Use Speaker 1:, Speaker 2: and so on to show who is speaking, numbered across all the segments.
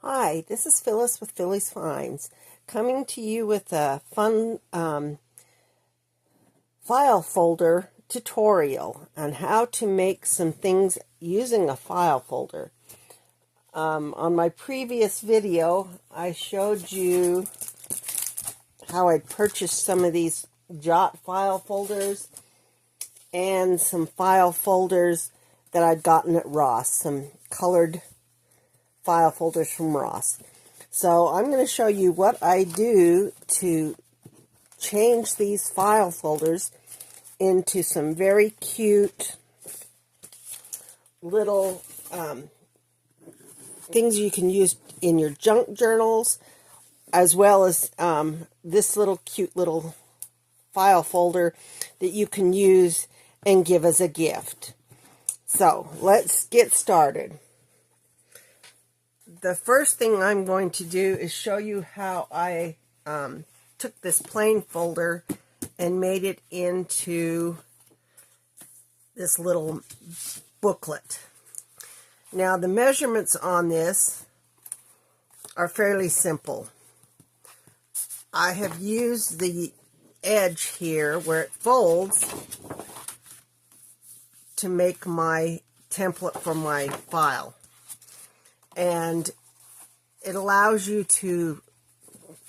Speaker 1: Hi, this is Phyllis with Phyllis Finds, coming to you with a fun file folder tutorial on how to make some things using a file folder. On my previous video, I showed you how I'd purchased some of these Jot file folders and some file folders that I'd gotten at Ross, some colored file folders from Ross. So I'm going to show you what I do to change these file folders into some very cute little things you can use in your junk journals, as well as this little cute little file folder that you can use and give as a gift. So let's get started. The first thing I'm going to do is show you how I took this plain folder and made it into this little booklet. Now the measurements on this are fairly simple. I have used the edge here where it folds to make my template for my file. And it allows you to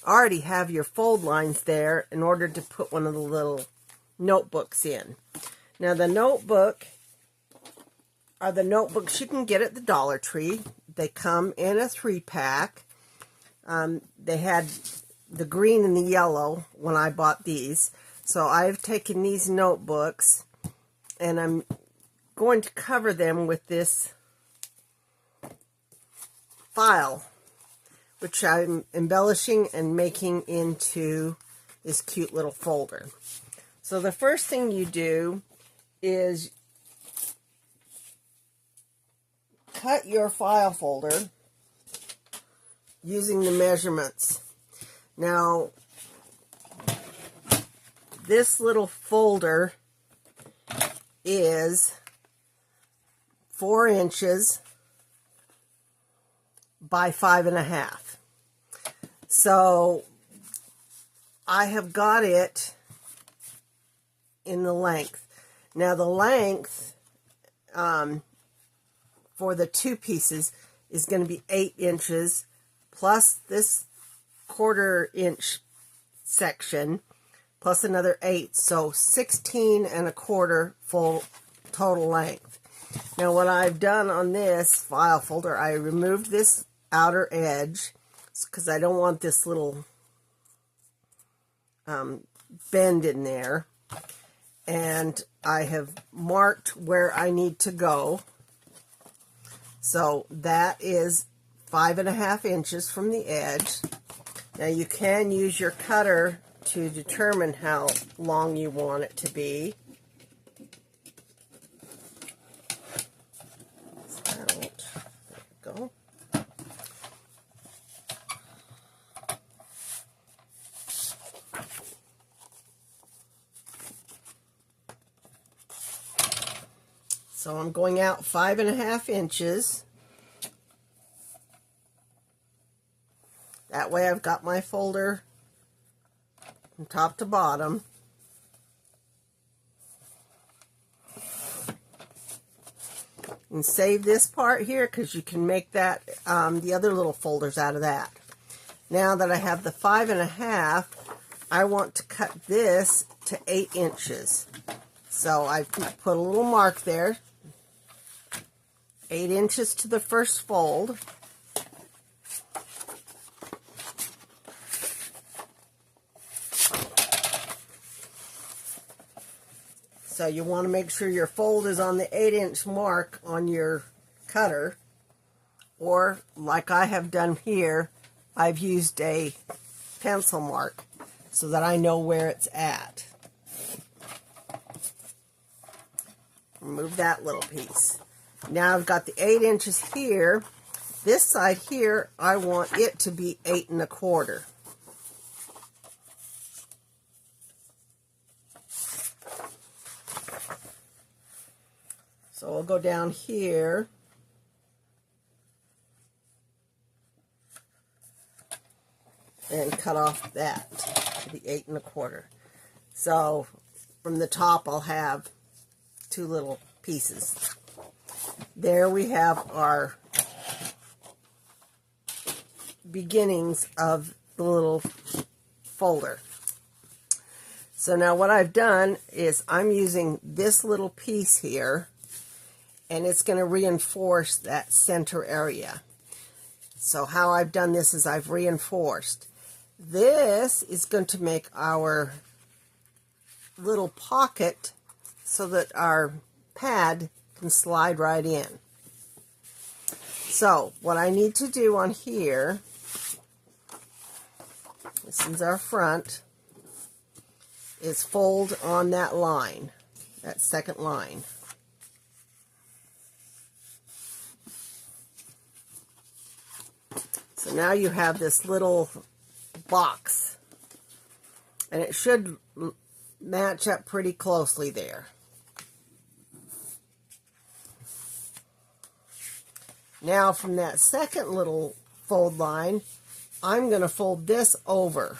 Speaker 1: already have your fold lines there in order to put one of the little notebooks in. Now the notebook are the notebooks you can get at the Dollar Tree. They come in a 3-pack. They had the green and the yellow when I bought these. So I've taken these notebooks and I'm going to cover them with this file, which I'm embellishing and making into this cute little folder. So the first thing you do is cut your file folder using the measurements. Now, this little folder is 4 inches by 5.5. So I have got it in the length. Now the length for the 2 pieces is going to be 8 inches plus this 1/4 inch section plus another 8, so 16.25 full total length. Now what I've done on this file folder, I removed this outer edge because I don't want this little bend in there, and I have marked where I need to go. So that is 5.5 inches from the edge. Now you can use your cutter to determine how long you want it to be. Go. So I'm going out 5.5 inches. That way I've got my folder from top to bottom. And save this part here because you can make that the other little folders out of that. Now that I have the 5.5, I want to cut this to 8 inches. So I put a little mark there, 8 inches to the first fold. So you want to make sure your fold is on the 8-inch mark on your cutter, or like I have done here, I've used a pencil mark so that I know where it's at. Remove that little piece. Now I've got the 8 inches here. This side here, I want it to be 8.25. So we'll go down here and cut off that to the 8 1/4. So from the top I'll have 2 little pieces. There we have our beginnings of the little folder. So now what I've done is I'm using this little piece here, and it's going to reinforce that center area. So how I've done this is I've reinforced. This is going to make our little pocket so that our pad can slide right in. So what I need to do on here, this is our front, is fold on that line, that second line. So now you have this little box, and it should match up pretty closely there. Now from that second little fold line, I'm going to fold this over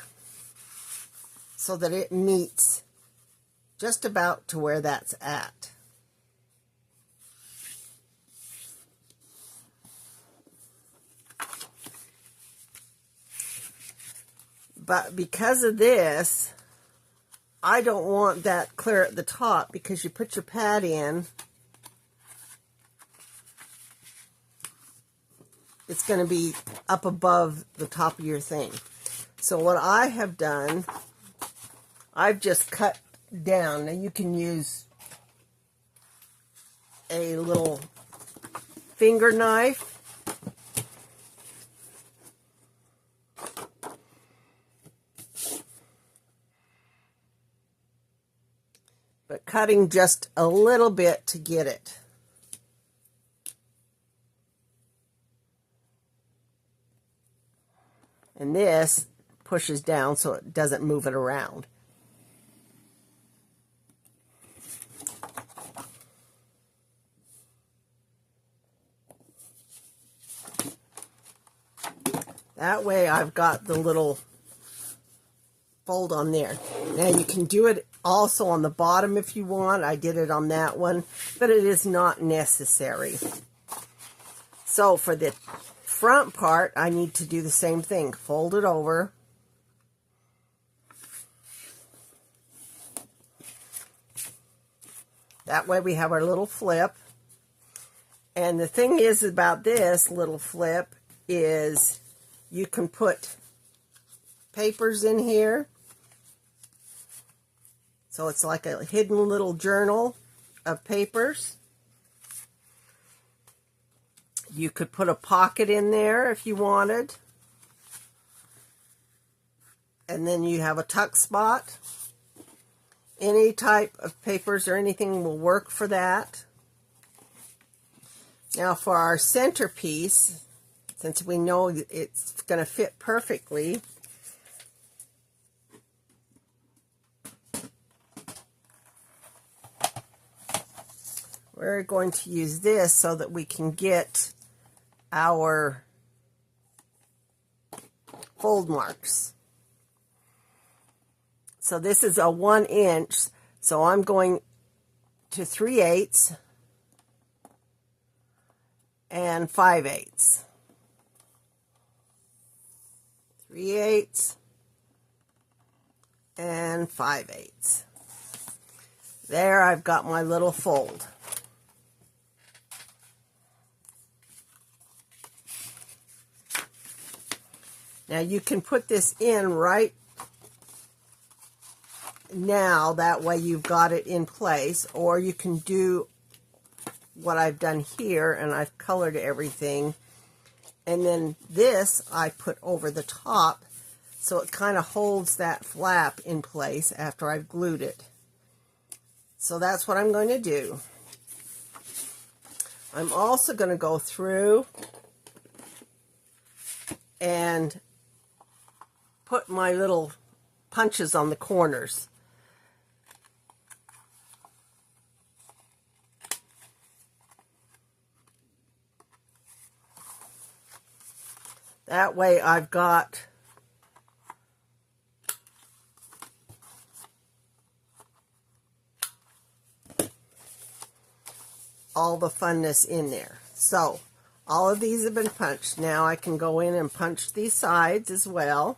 Speaker 1: so that it meets just about to where that's at. But because of this, I don't want that clear at the top, because you put your pad in, it's going to be up above the top of your thing. So what I have done, I've just cut down. Now you can use a little finger knife, but cutting just a little bit to get it. And this pushes down so it doesn't move it around. That way I've got the little fold on there. Now you can do it also on the bottom if you want. I did it on that one, but it is not necessary. So for the front part, I need to do the same thing. Fold it over. That way we have our little flip. And the thing is about this little flip is you can put papers in here. So it's like a hidden little journal of papers. You could put a pocket in there if you wanted. And then you have a tuck spot. Any type of papers or anything will work for that. Now for our centerpiece, since we know it's going to fit perfectly, we're going to use this so that we can get our fold marks. So this is a 1 inch, so I'm going to 3/8 and 5/8. 3/8 and 5/8. There, I've got my little fold. Now you can put this in right now, that way you've got it in place, or you can do what I've done here, and I've colored everything, and then this I put over the top so it kind of holds that flap in place after I've glued it. So that's what I'm going to do. I'm also going to go through and put my little punches on the corners. That way I've got all the funness in there. So all of these have been punched. Now I can go in and punch these sides as well.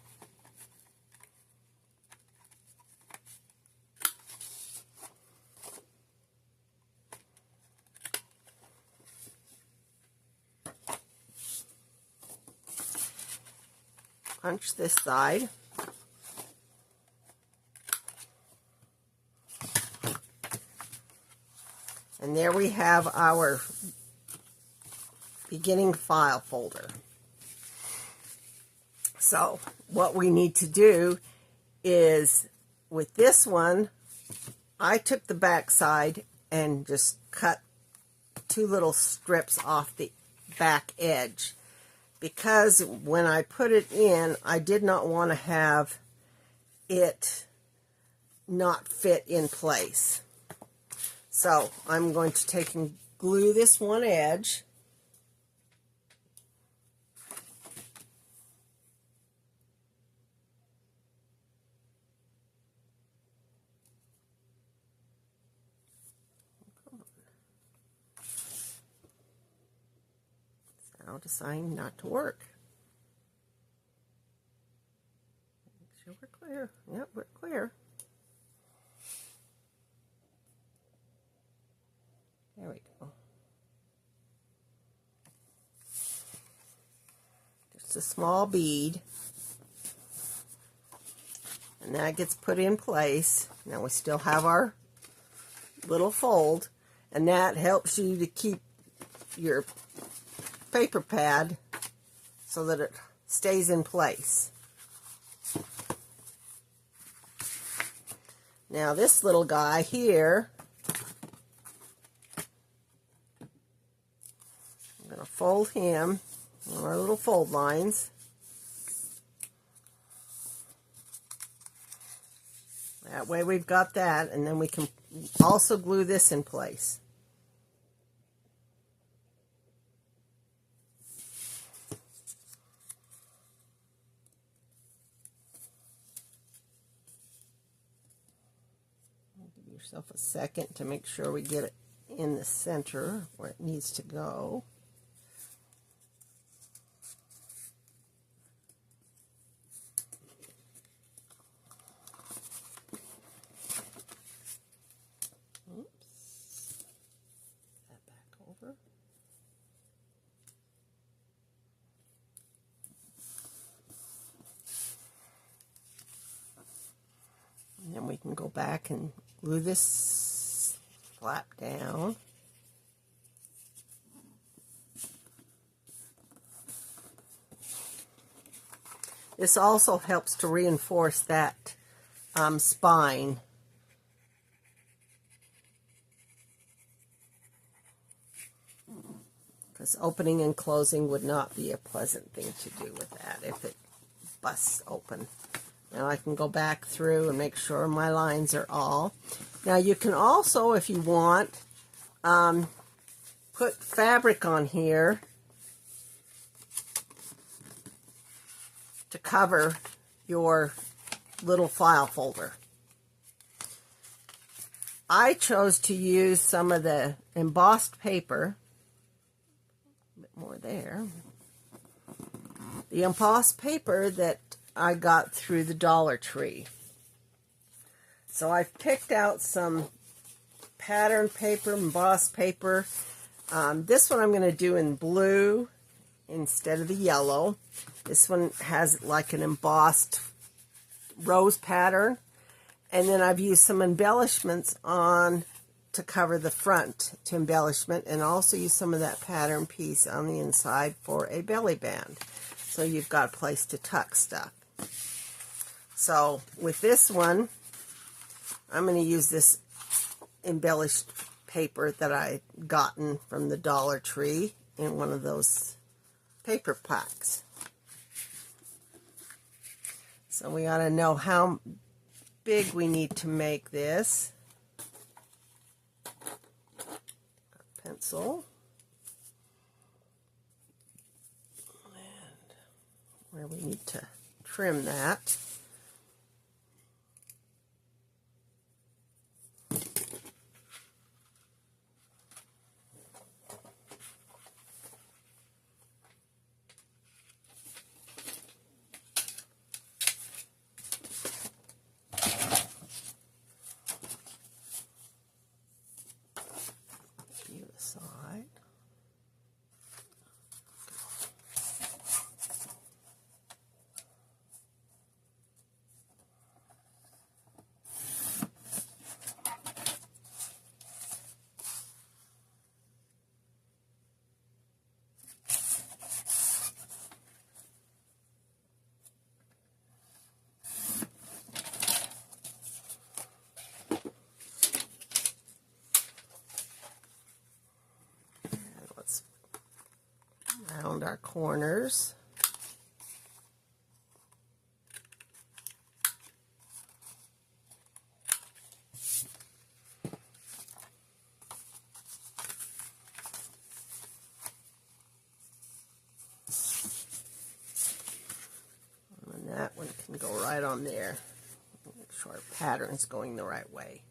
Speaker 1: Punch this side. And there we have our beginning file folder. So what we need to do is, with this one, I took the back side and just cut 2 little strips off the back edge, because when I put it in, I did not want to have it not fit in place. So I'm going to take and glue this one edge. Now deciding not to work. Make sure we're clear. Yep, we're clear. There we go. Just a small bead. And that gets put in place. Now we still have our little fold, and that helps you to keep your paper pad so that it stays in place. Now this little guy here, I'm going to fold him on our little fold lines. That way we've got that, and then we can also glue this in place. Give yourself a second to make sure we get it in the center where it needs to go. And then we can go back and glue this flap down. This also helps to reinforce that spine. Because opening and closing would not be a pleasant thing to do with that if it busts open. Now I can go back through and make sure my lines are all. Now you can also, if you want, put fabric on here to cover your little file folder. I chose to use some of the embossed paper. A bit more there. The embossed paper that I got through the Dollar Tree. So I've picked out some pattern paper, embossed paper. This one I'm going to do in blue instead of the yellow. This one has like an embossed rose pattern. And then I've used some embellishments on to cover the front to embellishment, and also use some of that pattern piece on the inside for a belly band. So you've got a place to tuck stuff. So with this one, I'm going to use this embellished paper that I gotten from the Dollar Tree in one of those paper packs. So we ought to know how big we need to make this. Pencil. And where we need to trim that. our corners. And that one can go right on there. Make sure our pattern's going the right way.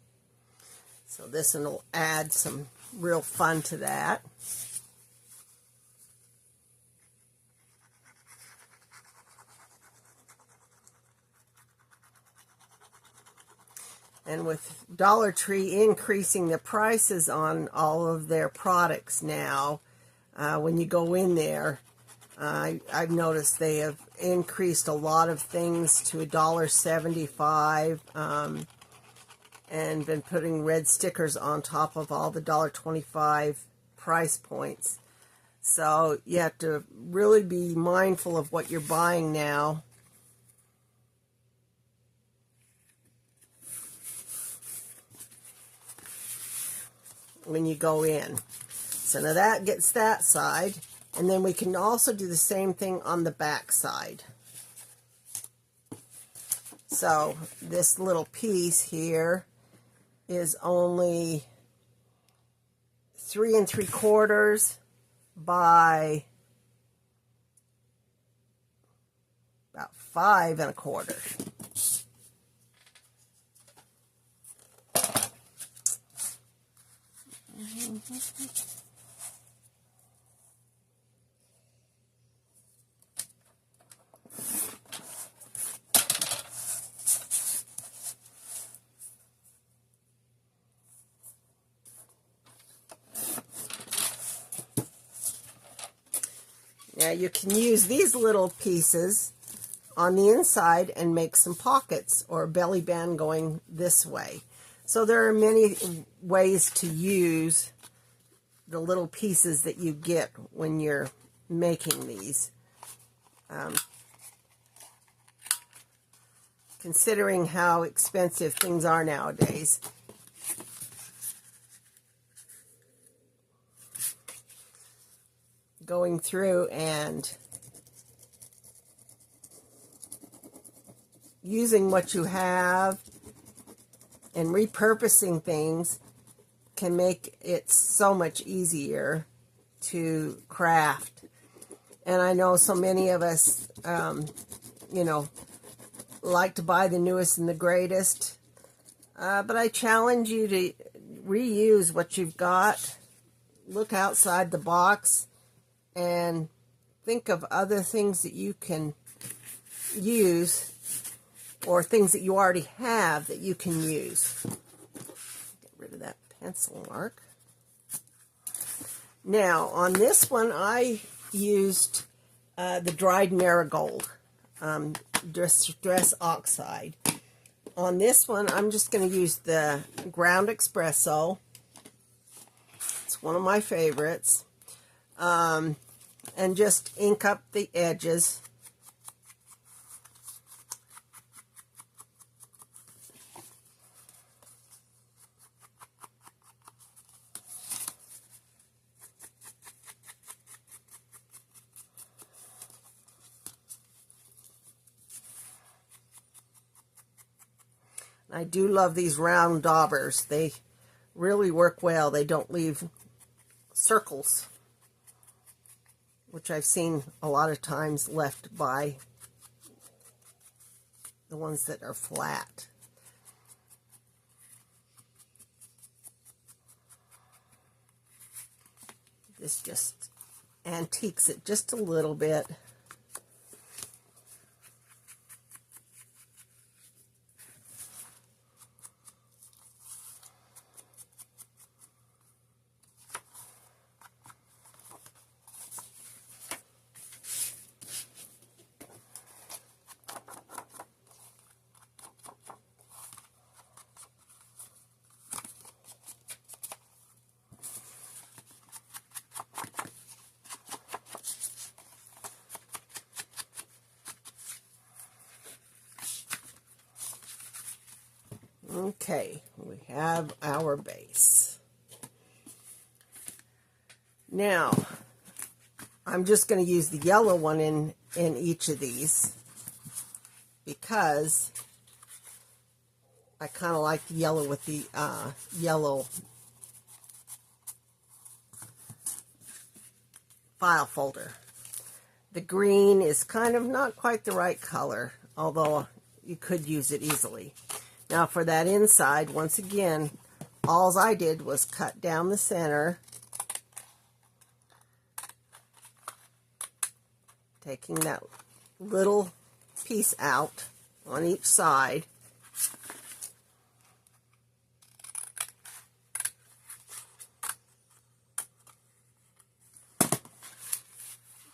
Speaker 1: So this one will add some real fun to that. And with Dollar Tree increasing the prices on all of their products now, when you go in there, I've noticed they have increased a lot of things to $1.75, and been putting red stickers on top of all the $1.25 price points. So you have to really be mindful of what you're buying now. When you go in. So now that gets that side, and then we can also do the same thing on the back side. So this little piece here is only 3 3/4 by about 5 1/4. Now you can use these little pieces on the inside and make some pockets or a belly band going this way. So there are many ways to use the little pieces that you get when you're making these. Considering how expensive things are nowadays. Going through and using what you have and repurposing things can make it so much easier to craft. And I know so many of us, you know, like to buy the newest and the greatest, but I challenge you to reuse what you've got. Look outside the box and think of other things that you can use, or things that you already have that you can use. Get rid of that pencil mark. Now, on this one, I used the dried marigold, Distress Oxide. On this one, I'm just going to use the ground espresso. It's one of my favorites. And just ink up the edges. I do love these round daubers. They really work well. They don't leave circles, which I've seen a lot of times left by the ones that are flat. This just antiques it just a little bit. Okay, we have our base. Now, I'm just going to use the yellow one in each of these because I kind of like the yellow with the yellow file folder. The green is kind of not quite the right color, although you could use it easily. Now for that inside, once again, all I did was cut down the center, taking that little piece out on each side.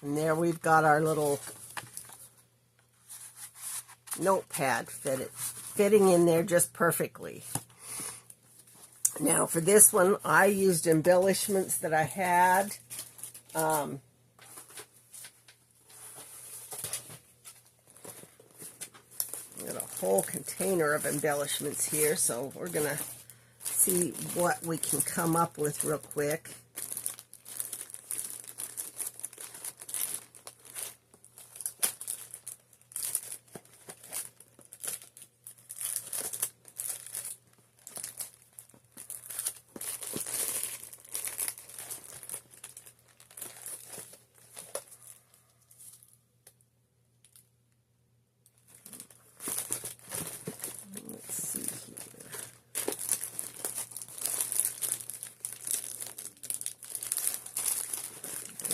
Speaker 1: And there we've got our little notepad fitting in there just perfectly. Now for this one, I used embellishments that I had. I've got a whole container of embellishments here, so we're going to see what we can come up with real quick.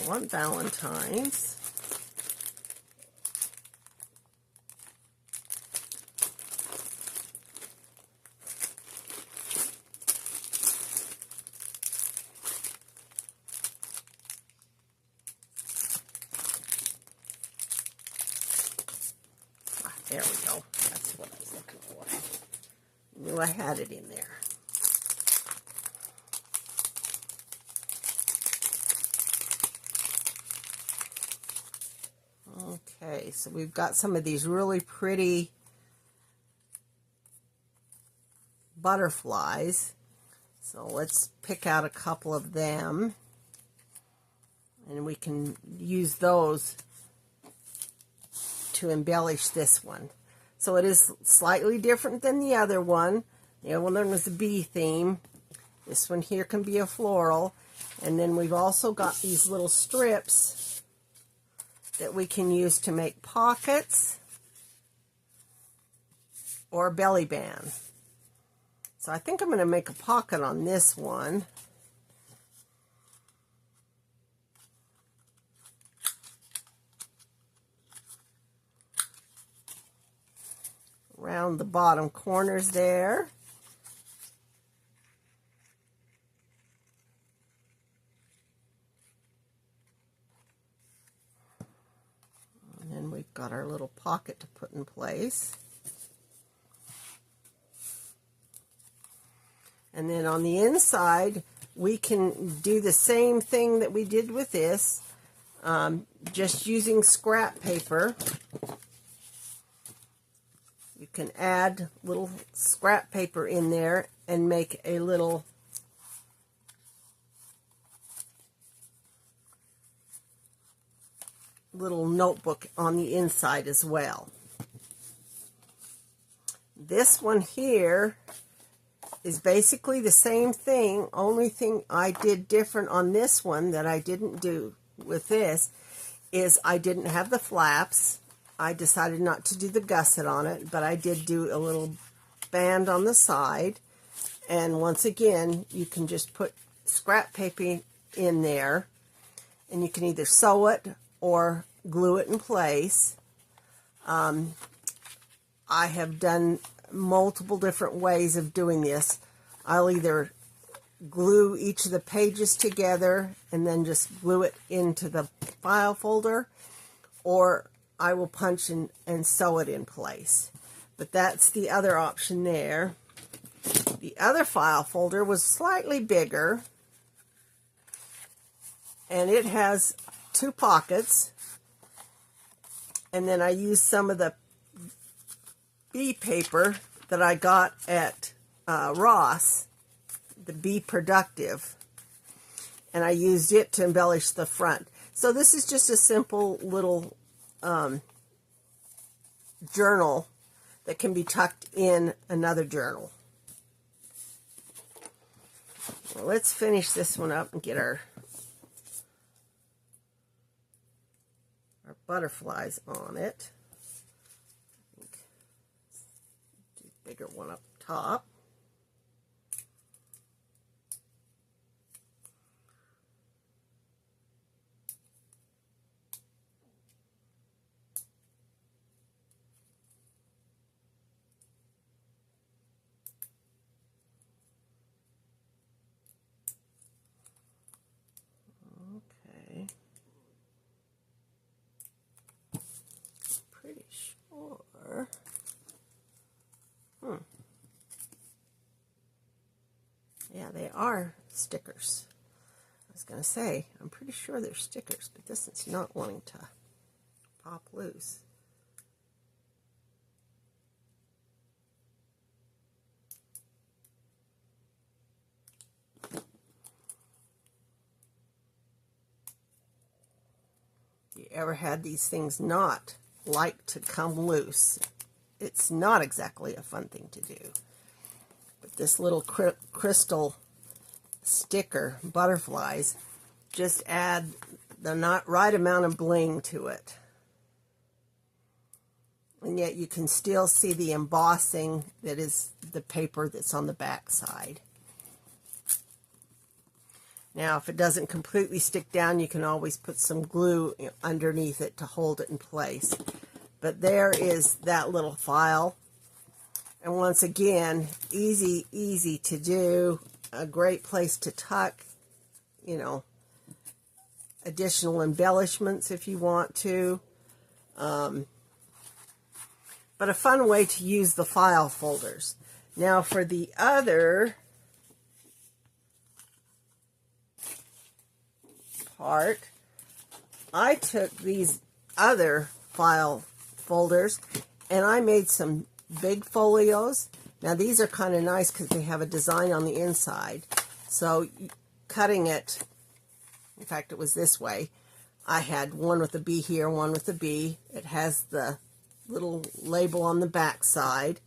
Speaker 1: Want Valentine's. There we go. That's what I was looking for. Knew I had it in there. Okay, so we've got some of these really pretty butterflies. So let's pick out a couple of them, and we can use those to embellish this one. So it is slightly different than the other one. The other one was a bee theme. This one here can be a floral. And then we've also got these little strips that we can use to make pockets or a belly band. So I think I'm going to make a pocket on this one. Around the bottom corners there. And then we've got our little pocket to put in place. And then on the inside, we can do the same thing that we did with this, just using scrap paper. You can add little scrap paper in there and make a little notebook on the inside as well. This one here is basically the same thing. Only thing I did different on this one that I didn't do with this is I didn't have the flaps. I decided not to do the gusset on it, but I did do a little band on the side. And once again, you can just put scrap paper in there, and you can either sew it or glue it in place. I have done multiple different ways of doing this. I'll either glue each of the pages together and then just glue it into the file folder, or I will punch and sew it in place. But that's the other option there. The other file folder was slightly bigger, and it has 2 pockets. And then I used some of the bee paper that I got at Ross, the Be Productive, and I used it to embellish the front. So this is just a simple little journal that can be tucked in another journal. Well, let's finish this one up and get our butterflies on it. I think do a bigger one up top. Okay. Pretty sure. Yeah, they are stickers. I was going to say, I'm pretty sure they're stickers, but this is not wanting to pop loose. You ever had these things not like to come loose? It's not exactly a fun thing to do. But this little crystal sticker, butterflies, just add the not right amount of bling to it. And yet you can still see the embossing that is the paper that's on the back side. Now, if it doesn't completely stick down, you can always put some glue underneath it to hold it in place. But there is that little file. And once again, easy to do. A great place to tuck, you know, additional embellishments if you want to. But a fun way to use the file folders. Now for the other part, I took these other file folders and I made some big folios. Now these are kind of nice because they have a design on the inside. So cutting it, in fact it was this way. I had one with a B here, one with a B. It has the little label on the back side.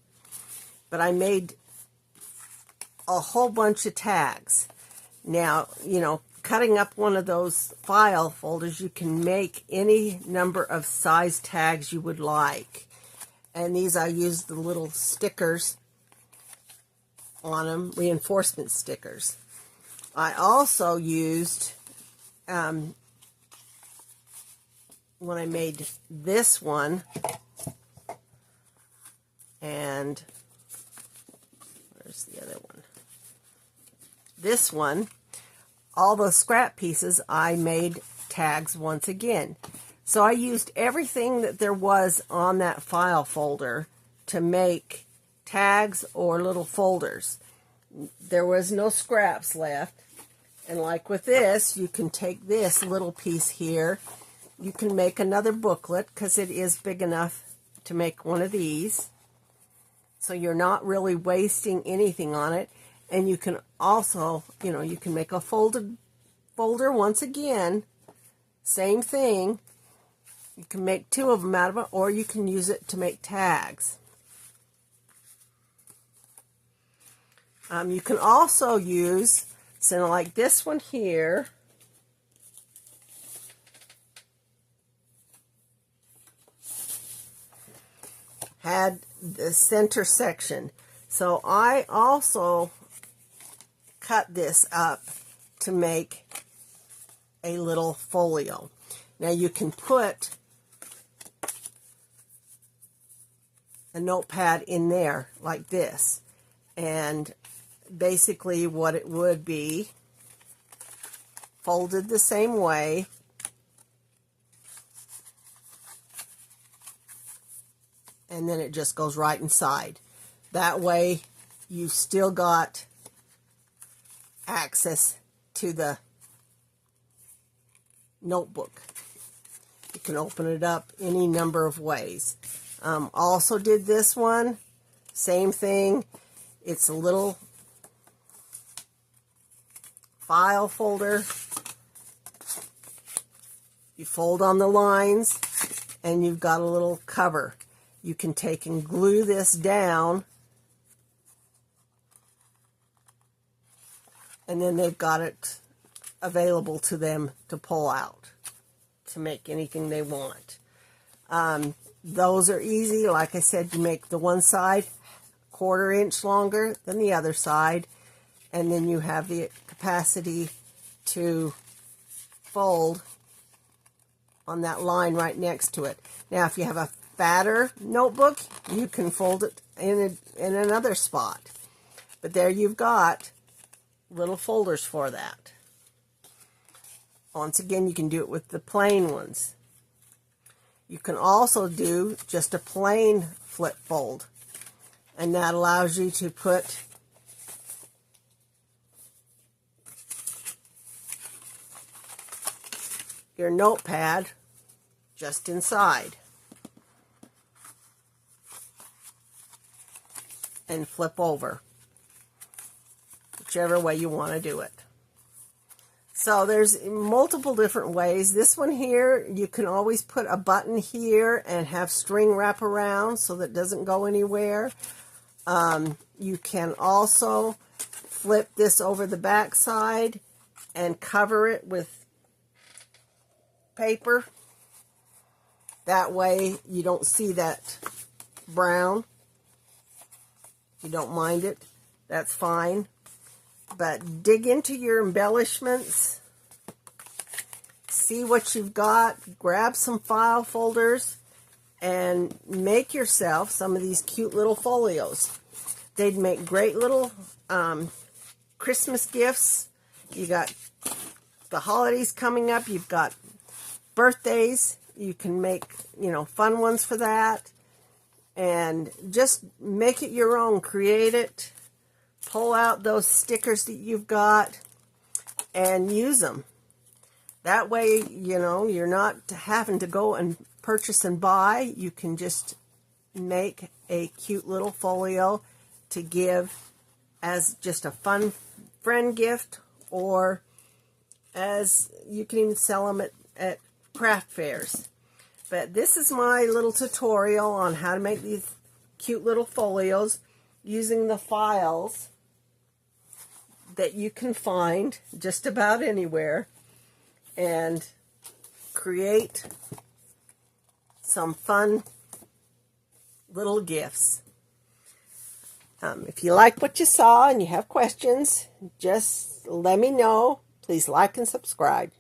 Speaker 1: But I made a whole bunch of tags. Now, you know, cutting up one of those file folders, you can make any number of size tags you would like. And these, I used the little stickers on them, reinforcement stickers. I also used, when I made this one, and where's the other one? This one, all those scrap pieces, I made tags once again. So I used everything that there was on that file folder to make tags or little folders. There was no scraps left. And like with this, you can take this little piece here. You can make another booklet because it is big enough to make one of these. So you're not really wasting anything on it. And you can also, you know, you can make a folded folder once again. Same thing. You can make two of them out of it, or you can use it to make tags. You can also use, so like this one here, had the center section. So I also cut this up to make a little folio. Now you can put a notepad in there like this, and basically what it would be, folded the same way, and then it just goes right inside. That way you still got access to the notebook. You can open it up any number of ways. Also did this one, same thing. It's a little file folder. You fold on the lines, and you've got a little cover. You can take and glue this down, and then they've got it available to them to pull out to make anything they want. Those are easy. Like I said, you make the one side 1/4 inch longer than the other side, and then you have the capacity to fold on that line right next to it. Now, if you have a fatter notebook, you can fold it in another spot. But there you've got little folders for that. Once again, you can do it with the plain ones. You can also do just a plain flip fold, and that allows you to put your notepad just inside and flip over, whichever way you want to do it. So there's multiple different ways. This one here, you can always put a button here and have string wrap around so that it doesn't go anywhere. You can also flip this over the back side and cover it with paper. That way you don't see that brown. If you don't mind it, that's fine. But dig into your embellishments, see what you've got, grab some file folders, and make yourself some of these cute little folios. They'd make great little Christmas gifts. You got the holidays coming up, you've got birthdays, you can make, fun ones for that, and just make it your own, create it. Pull out those stickers that you've got and use them. That way, you're not having to go and purchase and buy. You can just make a cute little folio to give as just a fun friend gift, or as you can even sell them at craft fairs. But this is my little tutorial on how to make these cute little folios using the files that you can find just about anywhere, and create some fun little gifts. If you like what you saw and you have questions, just let me know. Please like and subscribe.